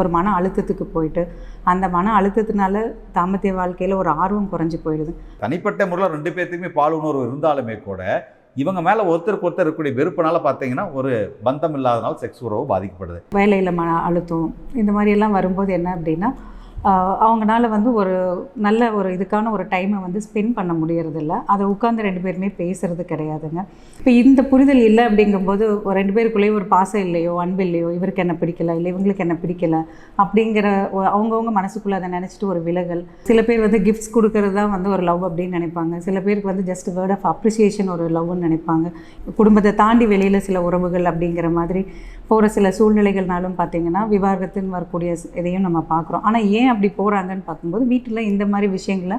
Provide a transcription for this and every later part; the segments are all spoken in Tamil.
ஒரு மன அழுத்தத்துக்கு போயிட்டு அந்த மன அழுத்தத்தினால தாம்பத்திய வாழ்க்கையில் ஒரு ஆர்வம் குறைஞ்சி போயிடுது. தனிப்பட்ட முறையில் 2 பேர்த்துக்குமே பால் உணர்வு இருந்தாலுமே கூட இவங்க மேலே ஒருத்தருக்கு ஒருத்தர் இருக்கக்கூடிய வெறுப்புனால பார்த்தீங்கன்னா ஒரு பந்தம் இல்லாதனால செக்ஸ் உறவு பாதிக்கப்படுது. வேலையில் மன அழுத்தம் இந்த மாதிரியெல்லாம் வரும்போது என்ன அப்படின்னா அவங்களால ஒரு நல்ல ஒரு இதுக்கான ஒரு டைமை ஸ்பெண்ட் பண்ண முடியறதில்ல. அதை உட்காந்து 2 பேருமே பேசுகிறது கிடையாதுங்க. இப்போ இந்த புரிதல் இல்லை அப்படிங்கும்போது 2 பேருக்குள்ளேயே ஒரு பாசம் இல்லையோ, அன்பு இல்லையோ, இவருக்கு என்ன பிடிக்கல, இல்லை இவங்களுக்கு என்ன பிடிக்கல அப்படிங்கிற அவங்கவுங்க மனசுக்குள்ளே அதை நினச்சிட்டு ஒரு விலகல். சில பேர் கிஃப்ட்ஸ் கொடுக்கறது தான் ஒரு லவ் அப்படின்னு நினைப்பாங்க. சில பேருக்கு ஜஸ்ட் வேர்ட் ஆஃப் அப்ரிசியேஷன் ஒரு லவ்னு நினைப்பாங்க. குடும்பத்தை தாண்டி வெளியில் சில உறவுகள் அப்படிங்கிற மாதிரி போகிற சில சூழ்நிலைகள்னாலும் பார்த்திங்கன்னா விவாகரத்துன்னு வரக்கூடிய இதையும் நம்ம பார்க்குறோம். ஆனால் ஏன் அப்படி போகிறாங்கன்னு பார்க்கும்போது வீட்டில் இந்த மாதிரி விஷயங்களை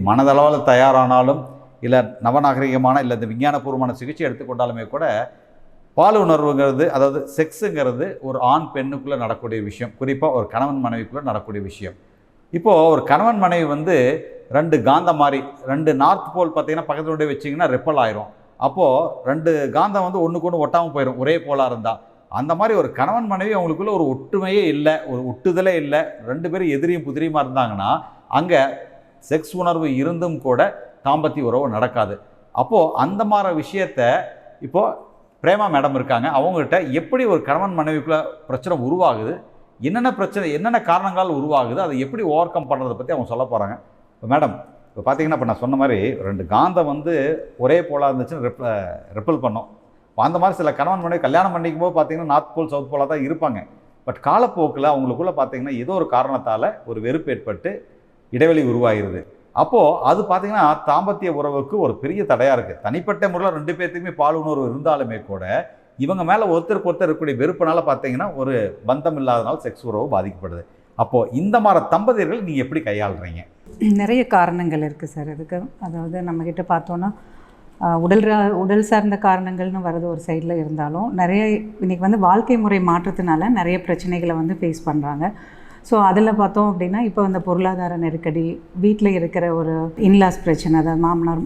மனதளவில் தயாரானாலும் இல்லை நவநாகரிகமான இல்லை இந்த விஞ்ஞானபூர்வமான சிகிச்சை எடுத்துக்கொண்டாலுமே கூட பால் உணர்வுங்கிறது, அதாவது செக்ஸுங்கிறது ஒரு ஆண் பெண்ணுக்குள்ளே நடக்கக்கூடிய விஷயம். குறிப்பாக ஒரு கணவன் மனைவிக்குள்ளே நடக்கக்கூடிய விஷயம். இப்போது ஒரு கணவன் மனைவி 2 காந்தம் மாதிரி 2 நார்த் போல் பார்த்திங்கன்னா பக்கத்தில் வச்சிங்கன்னா ரெப்பல் ஆயிரும். அப்போது 2 காந்தம் ஒன்றுக்கு ஒன்று ஒட்டாமல் போயிடும் ஒரே போலாக இருந்தால். அந்த மாதிரி ஒரு கணவன் மனைவி அவங்களுக்குள்ள ஒரு ஒற்றுமையே இல்லை, ஒரு ஒட்டுதலே இல்லை, 2 பேரும் எதிரியும் புதிரியுமா இருந்தாங்கன்னா அங்கே செக்ஸ் உணர்வு இருந்தும் கூட தாம்பத்திய உறவு நடக்காது. அப்போது அந்த மாதிரி விஷயத்தை இப்போது பிரேமா மேடம் இருக்காங்க, அவங்ககிட்ட எப்படி ஒரு கணவன் மனைவிக்குள்ளே பிரச்சனை உருவாகுது, என்னென்ன பிரச்சனை, என்னென்ன காரணங்களால் உருவாகுது, அதை எப்படி ஓவர் கம் பண்ணுறதை பற்றி அவங்க சொல்ல போகிறாங்க. இப்போ மேடம், இப்போ பார்த்தீங்கன்னா இப்போ நான் சொன்ன மாதிரி 2 காந்தம் ஒரே போலாக இருந்துச்சுன்னு ரெப்பல் பண்ணோம். இப்போ அந்த மாதிரி சில கணவன் மனைவி கல்யாணம் பண்ணிக்கும் போது பார்த்தீங்கன்னா நார்த் போல் சவுத் போலாக தான் இருப்பாங்க. பட் காலப்போக்கில் அவங்களுக்குள்ளே பார்த்தீங்கன்னா ஏதோ ஒரு காரணத்தால் ஒரு வெறுப்பு ஏற்பட்டு இடைவெளி உருவாகிறது. அப்போது அது பார்த்திங்கன்னா தாம்பத்திய உறவுக்கு ஒரு பெரிய தடையாக இருக்குது. தனிப்பட்ட முறையில் 2 பேர்த்துக்குமே பால் உணர்வு இருந்தாலுமே கூட இவங்க மேலே ஒருத்தருக்கு ஒருத்தர் இருக்கக்கூடிய வெறுப்புனால பார்த்தீங்கன்னா ஒரு பந்தம் இல்லாதனால செக்ஸ் உறவு பாதிக்கப்படுது. அப்போது இந்த மாதிரி தம்பதியர்கள் நீங்கள் எப்படி கையாளுறீங்க? நிறைய காரணங்கள் இருக்குது சார் இதுக்கு. அதாவது நம்மக்கிட்ட பார்த்தோன்னா உடல் சார்ந்த காரணங்கள்னு வர்றது ஒரு சைடில் இருந்தாலும் நிறைய இன்றைக்கி வாழ்க்கை முறை மாற்றத்தினால நிறைய பிரச்சனைகளை ஃபேஸ் பண்ணுறாங்க. ஸோ அதில் பார்த்தோம் அப்படின்னா இப்போ அந்த பொருளாதார நெருக்கடி, வீட்டில் இருக்கிற ஒரு இன்லாஸ் பிரச்சனை, அதாவது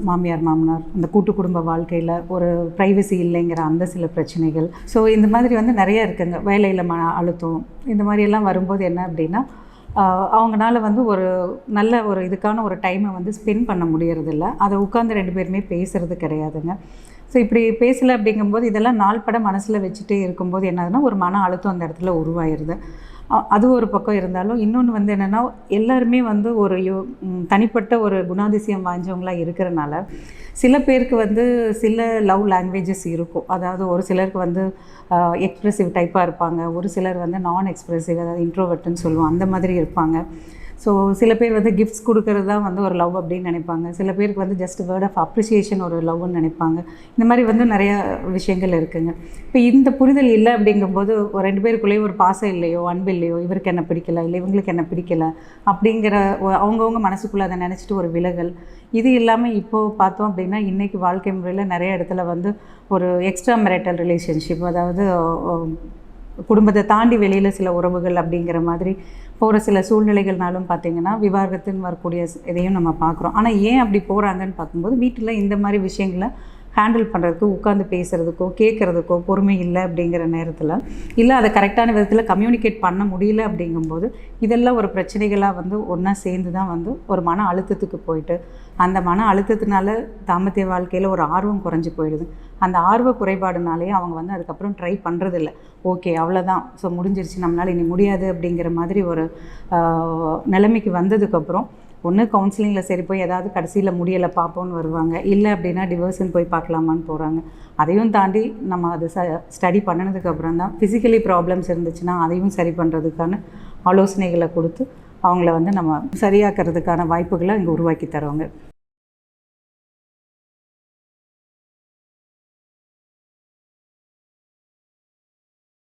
மாமியார் மாமனார், அந்த கூட்டு குடும்ப வாழ்க்கையில் ஒரு ப்ரைவசி இல்லைங்கிற அந்த சில பிரச்சனைகள். ஸோ இந்த மாதிரி நிறைய இருக்குங்க. வேலையில் மன அழுத்தம் இந்த மாதிரியெல்லாம் வரும்போது என்ன அப்படின்னா அவங்களால ஒரு நல்ல ஒரு இதுக்கான ஒரு டைமை ஸ்பெண்ட் பண்ண முடியறதில்ல. அதை உட்காந்து 2 பேருமே பேசுகிறது கிடையாதுங்க. ஸோ இப்படி பேசலை அப்படிங்கும்போது இதெல்லாம் நாள்பட மனசில் வச்சுட்டே இருக்கும்போது என்னதுன்னா ஒரு மன அழுத்தம் அந்த இடத்துல உருவாயிருது. அது ஒரு பக்கம் இருந்தாலும் இன்னொன்று என்னென்னா எல்லாருமே ஒரு தனிப்பட்ட ஒரு குணாதிசயம் வாய்ஞ்சவங்களாக இருக்கிறனால சில பேருக்கு சில லவ் லாங்குவேஜஸ் இருக்கும். அதாவது ஒரு சிலருக்கு எக்ஸ்ப்ரெசிவ் டைப்பாக இருப்பாங்க, ஒரு சிலர் நான் எக்ஸ்ப்ரெசிவ், அதாவது இன்ட்ரோவர்ட்டுன்னு சொல்லுவோம், அந்த மாதிரி இருப்பாங்க. ஸோ சில பேர் கிஃப்ட்ஸ் கொடுக்கறது தான் ஒரு லவ் அப்படின்னு நினைப்பாங்க. சில பேருக்கு ஜஸ்ட் வேர்ட் ஆஃப் அப்ரிசியேஷன் ஒரு லவ்னு நினைப்பாங்க. இந்த மாதிரி நிறைய விஷயங்கள் இருக்குங்க. இப்போ இந்த புரிதல் இல்லை அப்படிங்கும்போது 2 பேருக்குள்ளேயே ஒரு பாசம் இல்லையோ, அன்பு இல்லையோ, இவருக்கு என்ன பிடிக்கல, இல்லை இவங்களுக்கு என்ன பிடிக்கல அப்படிங்கிற அவங்கவுங்க மனசுக்குள்ளே அதை நினச்சிட்டு ஒரு விலகல். இது இல்லாமல் இப்போது பார்த்தோம் அப்படின்னா இன்றைக்கி வாழ்க்கை முறையில் நிறைய இடத்துல ஒரு எக்ஸ்ட்ரா மேரிட்டல் ரிலேஷன்ஷிப், அதாவது குடும்பத்தை தாண்டி வெளியில் சில உறவுகள் அப்படிங்கிற மாதிரி போகிற சில சூழ்நிலைகள்னாலும் பார்த்திங்கன்னா விவாகரத்துன்னு வரக்கூடிய இதையும் நம்ம பார்க்குறோம். ஆனால் ஏன் அப்படி போகிறாங்கன்னு பார்க்கும்போது வீட்டில் இந்த மாதிரி விஷயங்களை ஹேண்டில் பண்ணுறதுக்கு, உட்காந்து பேசுகிறதுக்கோ கேட்குறதுக்கோ பொறுமை இல்லை அப்படிங்கிற நேரத்தில், இல்லை அதை கரெக்டான விதத்தில் கம்யூனிகேட் பண்ண முடியல அப்படிங்கும்போது இதெல்லாம் ஒரு பிரச்சனைகளாக ஒன்றா சேர்ந்து தான் ஒரு மன அழுத்தத்துக்கு போயிட்டு அந்த மன அழுத்தத்தினால தாம்பத்திய வாழ்க்கையில் ஒரு ஆர்வம் குறைஞ்சி போயிடுது. அந்த ஆர்வ குறைபாடுனாலே அவங்க அதுக்கப்புறம் ட்ரை பண்ணுறதில்ல. ஓகே அவ்வளோதான், ஸோ முடிஞ்சிருச்சு, நம்மளால் இனி முடியாது அப்படிங்கிற மாதிரி ஒரு நிலைமைக்கு வந்ததுக்கப்புறம் ஒன்று கவுன்சிலிங்கில் சரி போய் ஏதாவது கடைசியில் முடியலை பார்ப்போன்னு வருவாங்க, இல்லை அப்படின்னா டிவோர்ஸ்ன்னு போய் பார்க்கலாமான்னு போகிறாங்க. அதையும் தாண்டி நம்ம அது ஸ்டடி பண்ணினதுக்கப்புறம் தான் ஃபிசிக்கலி ப்ராப்ளம்ஸ் இருந்துச்சுன்னா அதையும் சரி பண்ணுறதுக்கான ஆலோசனைகளை கொடுத்து அவங்கள நம்ம சரியாக்கிறதுக்கான வாய்ப்புகளை இங்கே உருவாக்கி தருவாங்க.